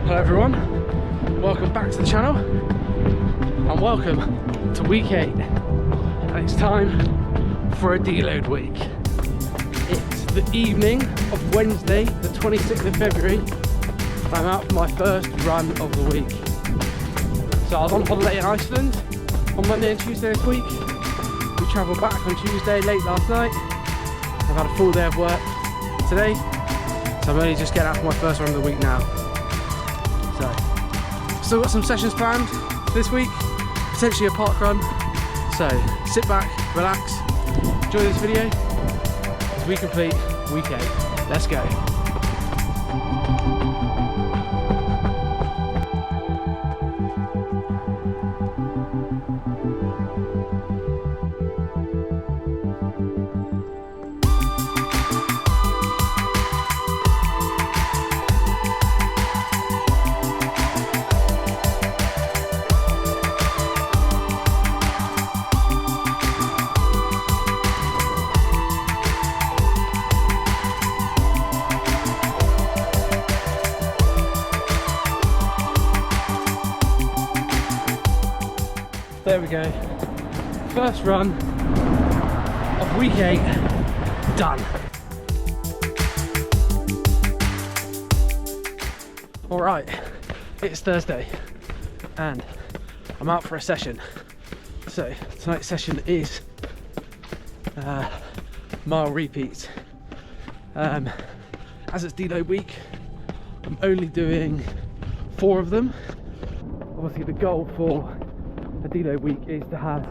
Hello everyone, welcome back to the channel and welcome to week 8, and it's time for a deload week. It's the evening of Wednesday the 26th of February and I'm out for my first run of the week. So I was on holiday in Iceland on Monday and Tuesday this week. We travelled back on Tuesday late last night. I've had a full day of work today, so I'm only just getting out for my first run of the week now. So, still got some sessions planned this week, potentially a park run. So, sit back, relax, enjoy this video as we complete week 8. Let's go. There we go, first run of week 8 done. Alright, it's Thursday and I'm out for a session. So tonight's session is mile repeats. As it's deload week, I'm only doing 4 of them. Obviously the goal for a deload week is to have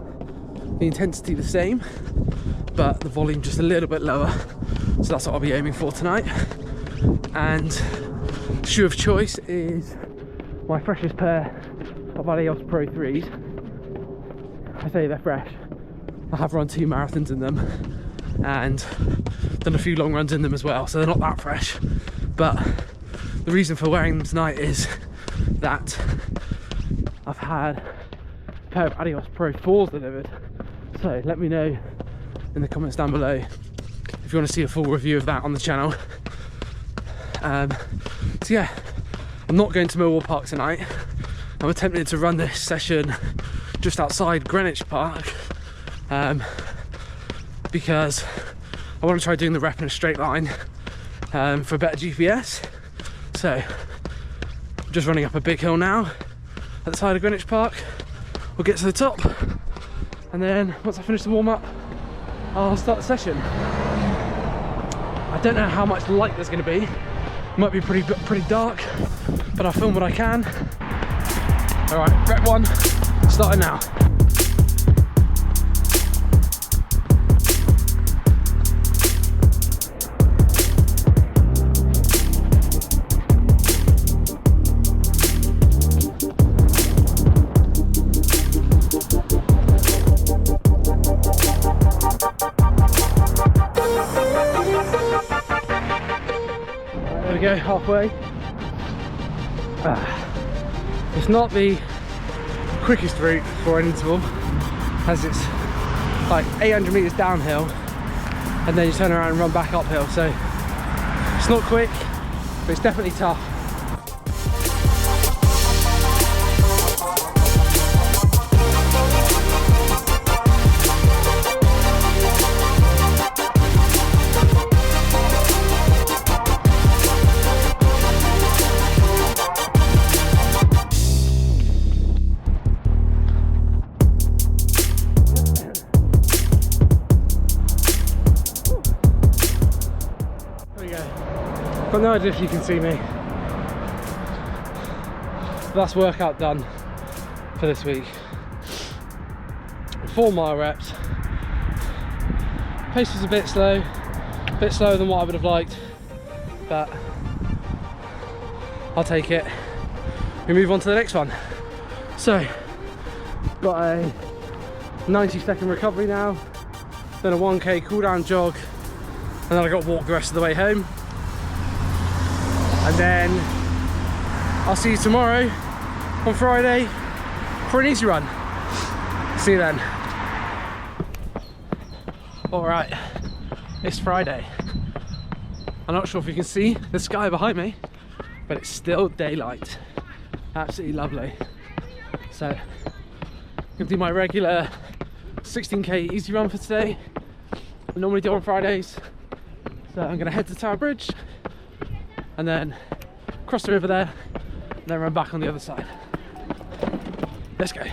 the intensity the same but the volume just a little bit lower, so that's what I'll be aiming for tonight. And shoe of choice is my freshest pair of Adios Pro 3s. I say they're fresh, I have run 2 marathons in them and done a few long runs in them as well, so they're not that fresh, but the reason for wearing them tonight is that I've had pair of Adios Pro 4s delivered, so let me know in the comments down below if you want to see a full review of that on the channel. So yeah, I'm not going to Millwall Park tonight. I'm attempting to run this session just outside Greenwich Park because I want to try doing the rep in a straight line for a better GPS. So I'm just running up a big hill now at the side of Greenwich Park. We'll get to the top and then once I finish the warm-up I'll start the session. I don't know how much light there's going to be. It might be pretty dark, but I'll film what I can. Alright, rep 1 starting now. We go halfway. It's not the quickest route for an interval as it's like 800 meters downhill and then you turn around and run back uphill, so it's not quick but it's definitely tough. Got no idea if you can see me. Last workout done for this week. 4 mile reps. Pace was a bit slower than what I would have liked, but I'll take it. We move on to the next one. So, got a 90-second recovery now, then a 1k cool down jog, and then I got to walk the rest of the way home. And then I'll see you tomorrow on Friday for an easy run. See you then. Alright, it's Friday. I'm not sure if you can see the sky behind me, but it's still daylight. Absolutely lovely. So I'm gonna do my regular 16k easy run for today. I normally do on Fridays. So I'm gonna head to Tower Bridge and then cross the river there and then run back on the other side. Let's go.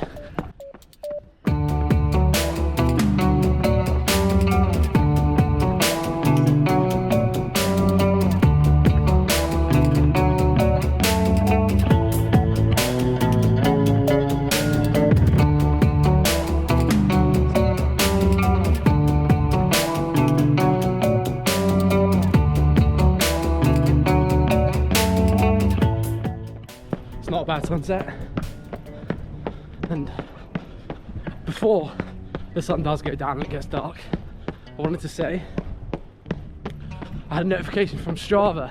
Not a bad sunset, and before the sun does go down and it gets dark, I wanted to say I had a notification from Strava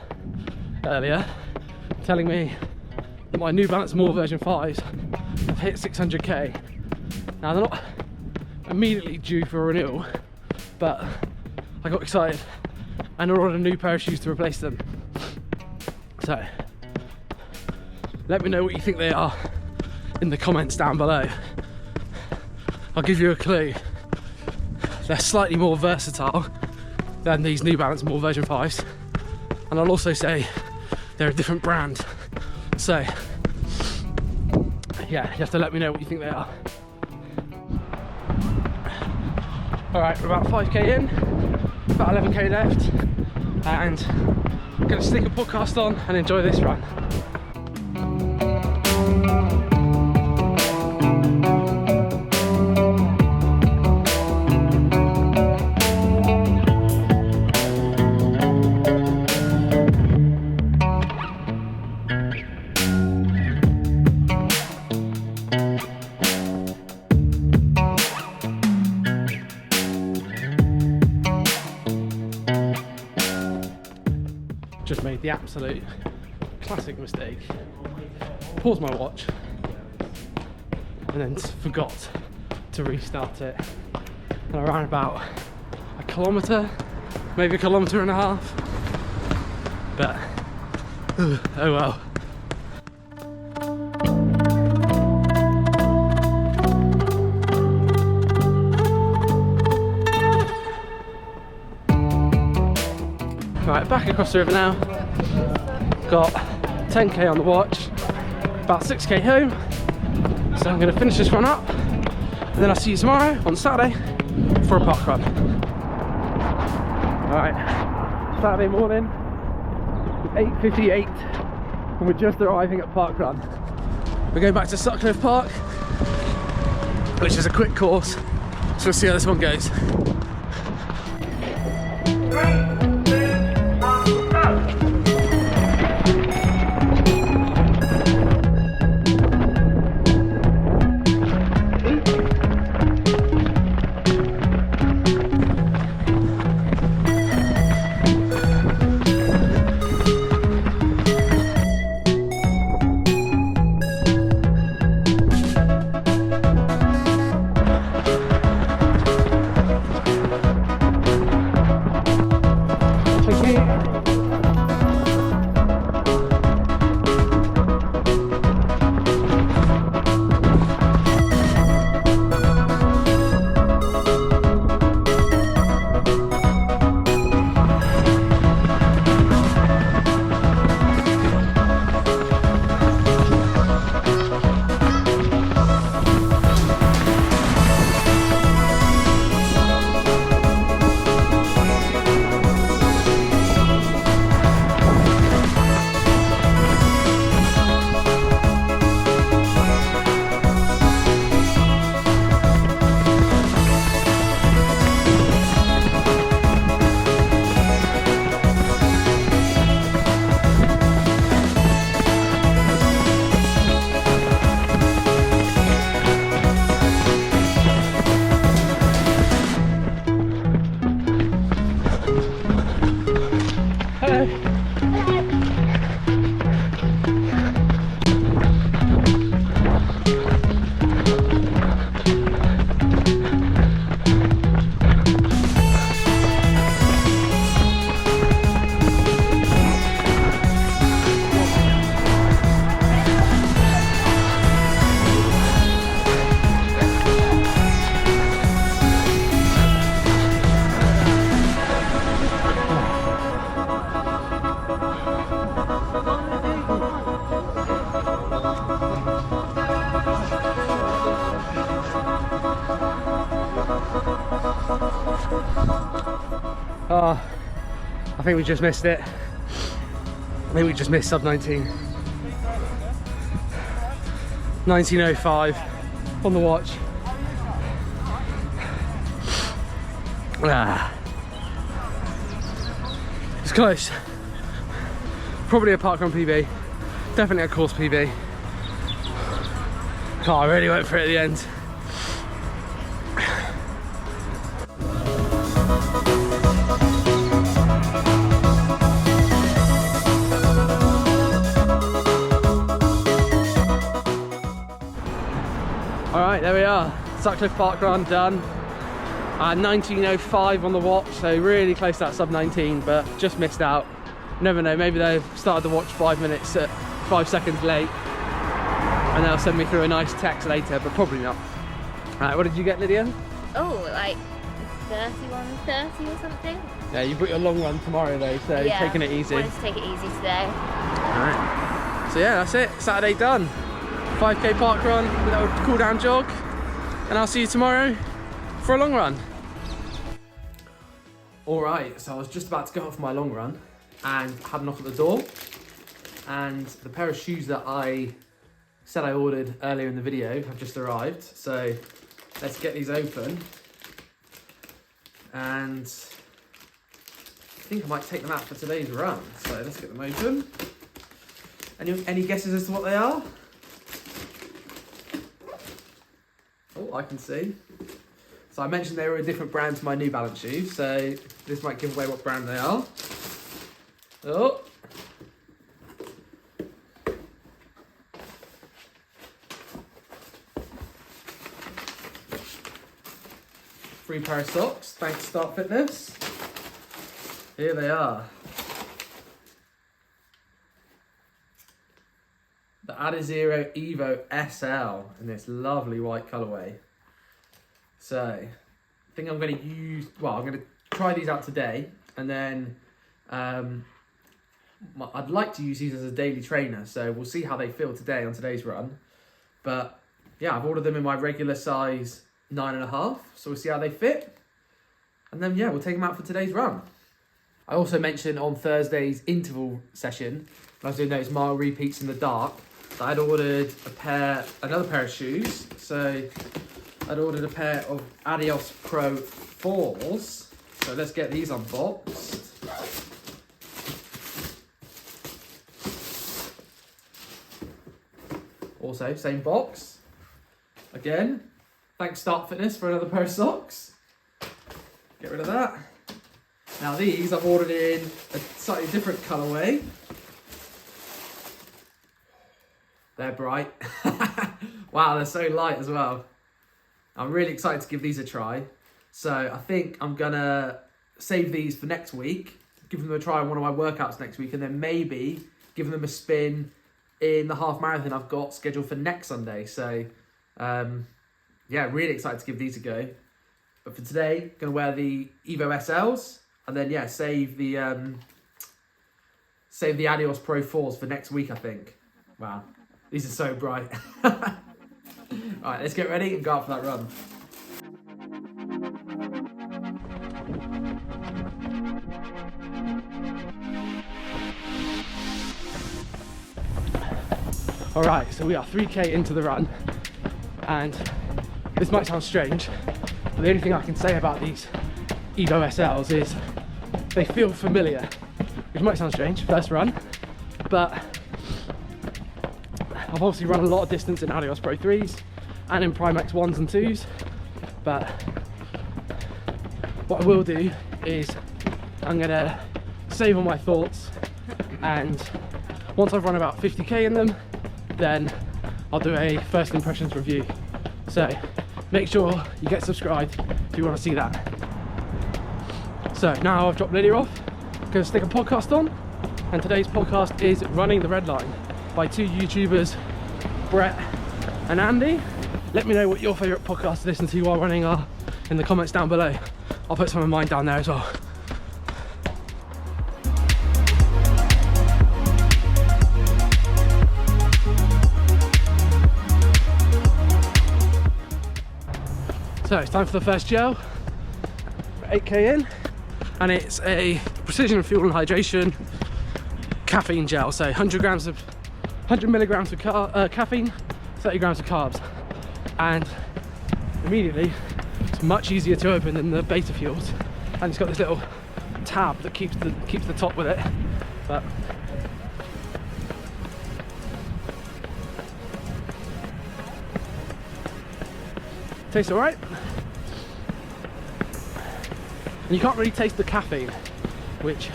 earlier telling me that my New Balance More version 5s have hit 600k. Now they're not immediately due for renewal, but I got excited and I ordered a new pair of shoes to replace them. So let me know what you think they are in the comments down below. I'll give you a clue. They're slightly more versatile than these New Balance More version 5s. And I'll also say they're a different brand. So yeah, you have to let me know what you think they are. Alright, we're about 5k in, about 11k left, and I'm gonna stick a podcast on and enjoy this run. Just made the absolute classic mistake. Paused my watch and then forgot to restart it. And I ran about a kilometre, maybe a kilometre and a half. But oh well. Right, back across the river now. Got 10k on the watch, about 6k home. So I'm going to finish this run up, and then I'll see you tomorrow on Saturday for a park run. Alright, Saturday morning, it's 8:58, and we're just arriving at park run. We're going back to Sutcliffe Park, which is a quick course, so we'll see how this one goes. Oh, I think we just missed it. I think we just missed sub 19. 19:05 on the watch. It's close. Probably a parkrun PB. Definitely a course PB. Oh, I really went for it at the end. Alright, there we are. Sutcliffe Parkrun done. 19:05 on the watch, so really close to that sub 19, but just missed out. Never know, maybe they've started the watch 5 seconds late and they'll send me through a nice text later, but probably not. Alright, what did you get, Lydia? Oh, like 31:30 or something. Yeah, you've got your long run tomorrow though, so yeah, taking it easy. Wanted to take it easy today. Alright, so yeah, that's it. Saturday done. 5k park run, a little cool down jog, and I'll see you tomorrow for a long run. Alright, so I was just about to go off my long run and had a knock at the door, and the pair of shoes that I said I ordered earlier in the video have just arrived. So let's get these open, and I think I might take them out for today's run. So let's get them open. Any guesses as to what they are? Oh, I can see. So I mentioned they were a different brand to my New Balance shoes, so this might give away what brand they are. Oh. Free pair of socks, thanks to Start Fitness. Here they are. The Adizero Evo SL in this lovely white colourway. So, I think I'm going to use, well, I'm going to try these out today, and then I'd like to use these as a daily trainer, so we'll see how they feel today on today's run. But yeah, I've ordered them in my regular size 9.5, so we'll see how they fit. And then yeah, we'll take them out for today's run. I also mentioned on Thursday's interval session, when I was doing those mile repeats in the dark, that I'd ordered another pair of shoes. So I'd ordered a pair of Adios Pro 4s. So let's get these unboxed. Also, same box. Again, thanks Start Fitness for another pair of socks. Get rid of that. Now these I've ordered in a slightly different colourway. They're bright. Wow, they're so light as well. I'm really excited to give these a try. So I think I'm gonna save these for next week, give them a try on one of my workouts next week, and then maybe give them a spin in the half marathon I've got scheduled for next Sunday. So yeah, really excited to give these a go. But for today, gonna wear the Evo SLs, and then yeah, save the Adios Pro 4s for next week, I think. Wow, these are so bright. Alright, let's get ready and go out for that run. Alright, so we are 3k into the run, and this might sound strange, but the only thing I can say about these Evo SLs is they feel familiar, which might sound strange, first run, but I've obviously run a lot of distance in Adios Pro 3s and in Primax 1s and 2s, but what I will do is I'm gonna save all my thoughts, and once I've run about 50k in them, then I'll do a first impressions review. So make sure you get subscribed if you want to see that. So now I've dropped Lydia off, I'm gonna stick a podcast on, and today's podcast is Running the Red Line by two YouTubers, Brett and Andy. Let me know what your favourite podcasts to listen to while running are in the comments down below. I'll put some of mine down there as well. So it's time for the first gel. 8k in, and it's a precision fuel and hydration caffeine gel. So 100 milligrams of caffeine, 30 grams of carbs, and immediately it's much easier to open than the beta fuels. And it's got this little tab that keeps the top with it. But tastes all right. And you can't really taste the caffeine, which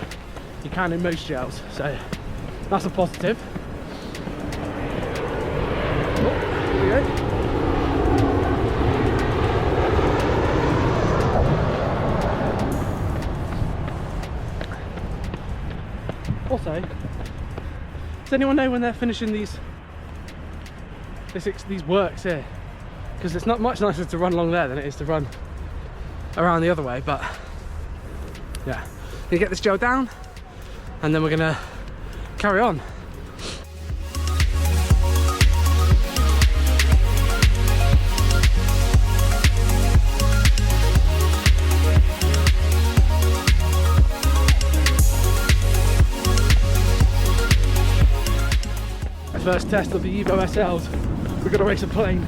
you can in most gels, so that's a positive. Oh, here we go. Also, does anyone know when they're finishing these works here? Because it's not much nicer to run along there than it is to run around the other way, but yeah, gonna get this gel down and then we're gonna carry on. First test of the Evo SLs, we're gonna race a plane.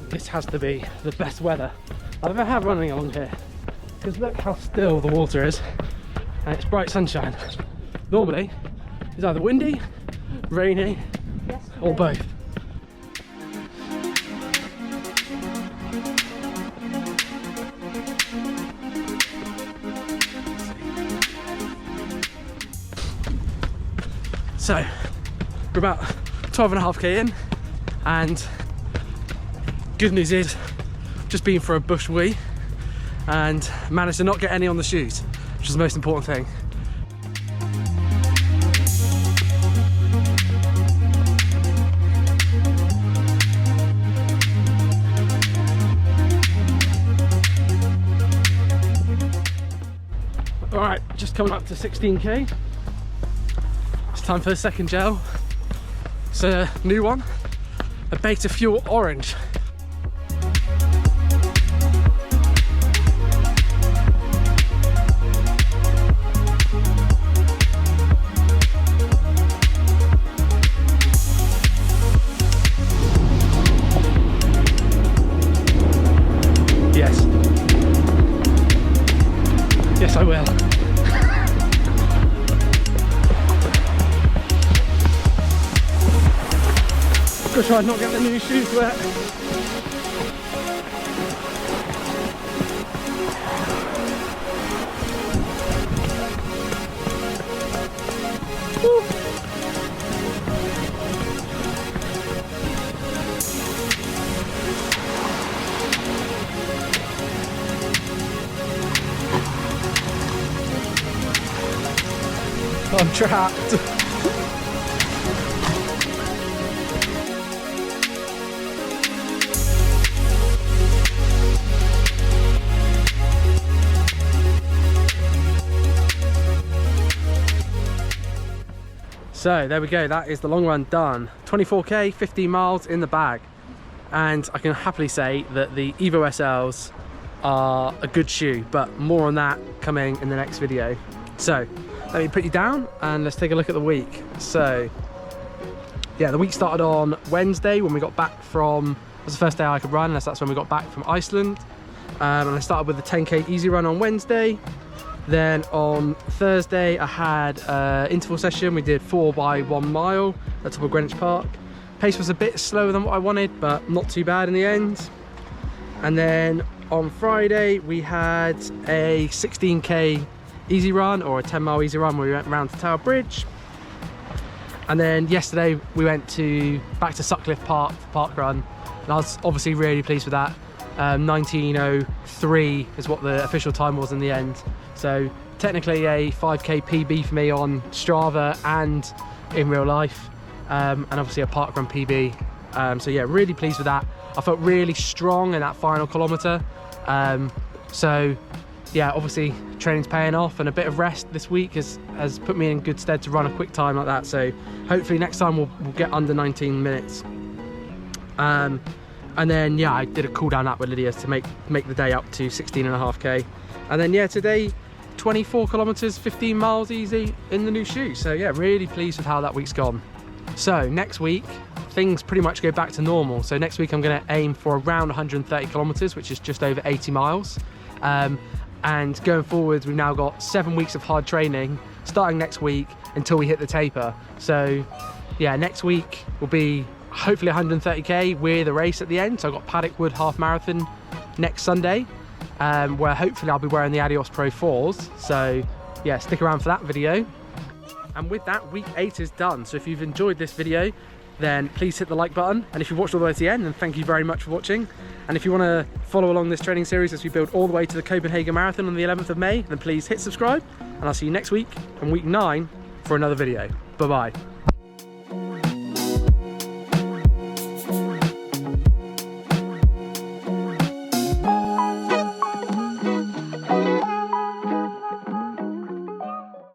This has to be the best weather I've ever had running along here, because look how still the water is and it's bright sunshine. Normally it's either windy, rainy, or both. So we're about 12.5k in, and good news is just been for a bush wee and managed to not get any on the shoes, which is the most important thing. All right, just coming up to 16k. It's time for the second gel. It's a new one, a Beta Fuel Orange. Yes, I will. Gotta try and not get the new shoes wet. Woo. I'm trapped. So there we go, that is the long run done. 24k, 15 miles in the bag. And I can happily say that the Evo SLs are a good shoe, but more on that coming in the next video. So let me put you down and let's take a look at the week. So yeah, the week started on Wednesday when we got back from, it was the first day I could run, unless that's when we got back from Iceland. And I started with the 10k easy run on Wednesday. Then on Thursday I had an interval session. We did 4 by 1 mile at top of Greenwich Park. Pace was a bit slower than what I wanted, but not too bad in the end. And then on Friday we had a 16k easy run, or a 10-mile easy run, where we went round to Tower Bridge. And then yesterday we went back to Sutcliffe Park for park run, and I was obviously really pleased with that. 19:03 is what the official time was in the end, so technically a 5k PB for me on Strava and in real life, and obviously a park run PB. So yeah, really pleased with that. I felt really strong in that final kilometre, so yeah, obviously training's paying off, and a bit of rest this week has put me in good stead to run a quick time like that. So hopefully next time we'll get under 19 minutes. And then yeah, I did a cool down lap with Lydia to make the day up to 16.5k. And then yeah, today 24 kilometers, 15 miles easy in the new shoes. So yeah, really pleased with how that week's gone. So next week things pretty much go back to normal. So next week I'm going to aim for around 130 kilometers, which is just over 80 miles. And going forwards, we've now got 7 weeks of hard training starting next week until we hit the taper. So yeah, next week will be hopefully 130k with a race at the end. So I've got Paddock Wood half marathon next Sunday, where hopefully I'll be wearing the Adios Pro 4s. So yeah, stick around for that video. And with that, week 8 is done. So if you've enjoyed this video, then please hit the like button. And if you've watched all the way to the end, then thank you very much for watching. And if you want to follow along this training series as we build all the way to the Copenhagen Marathon on the 11th of May, then please hit subscribe. And I'll see you next week in week 9 for another video. Bye-bye.